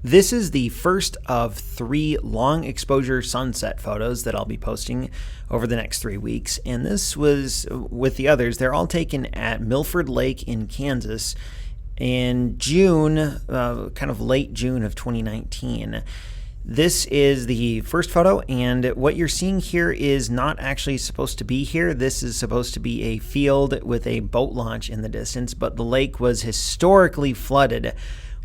This is the first of 3 long exposure sunset photos that I'll be posting over the next 3 weeks. And this was with the others. They're all taken at Milford Lake in Kansas in June, kind of late June of 2019. This is the first photo, and what you're seeing here is not actually supposed to be here. This is supposed to be a field with a boat launch in the distance, but the lake was historically flooded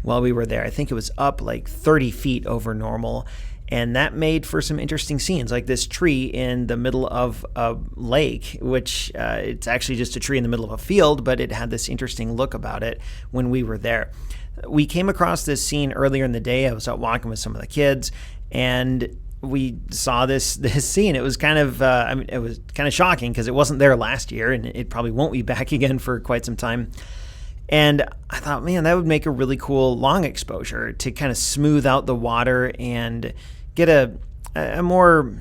while we were there. I think it was up like 30 feet over normal, and that made for some interesting scenes, like this tree in the middle of a lake, which it's actually just a tree in the middle of a field, but it had this interesting look about it when we were there. We came across this scene earlier in the day. I was out walking with some of the kids, and we saw this scene. It was kind of it was kind of shocking because it wasn't there last year, and it probably won't be back again for quite some time. And I thought, man, that would make a really cool long exposure to kind of smooth out the water and get a more,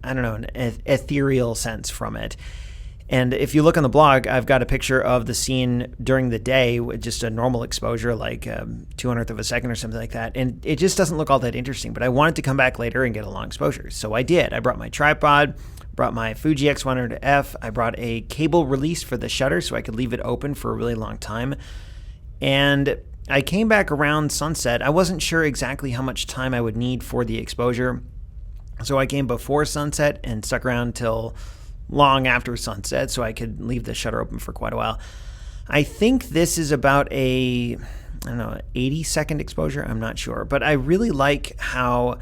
I don't know, an ethereal sense from it. And if you look on the blog, I've got a picture of the scene during the day with just a normal exposure, like 200th of a second or something like that. And it just doesn't look all that interesting. But I wanted to come back later and get a long exposure. So I did. I brought my tripod, brought my Fuji X100F. I brought a cable release for the shutter so I could leave it open for a really long time. And I came back around sunset. I wasn't sure exactly how much time I would need for the exposure. So I came before sunset and stuck around till long after sunset so I could leave the shutter open for quite a while. I think this is about a, I don't know, 80-second exposure. I'm not sure. But I really like how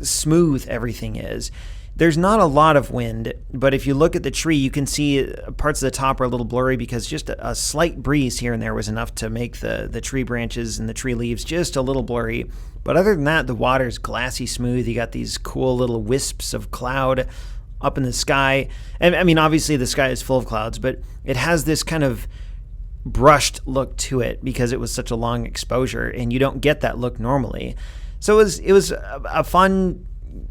smooth everything is. There's not a lot of wind, but if you look at the tree, you can see parts of the top are a little blurry because just a slight breeze here and there was enough to make the tree branches and the tree leaves just a little blurry. But other than that, the water's glassy smooth. You got these cool little wisps of cloud up in the sky. And I mean, obviously the sky is full of clouds, but it has this kind of brushed look to it because it was such a long exposure, and you don't get that look normally. So it was a fun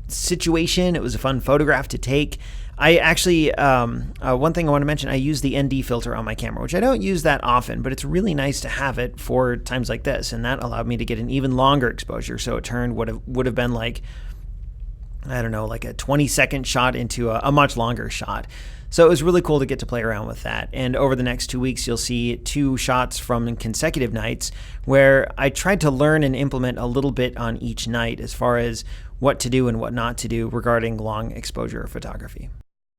situation. It was a fun photograph to take. I actually, one thing I want to mention, I use the ND filter on my camera, which I don't use that often, but it's really nice to have it for times like this. And that allowed me to get an even longer exposure. So it turned what would have been like, I don't know, like a 20-second shot into a much longer shot. So it was really cool to get to play around with that. And over the next 2 weeks, you'll see 2 shots from consecutive nights where I tried to learn and implement a little bit on each night as far as what to do and what not to do regarding long exposure photography.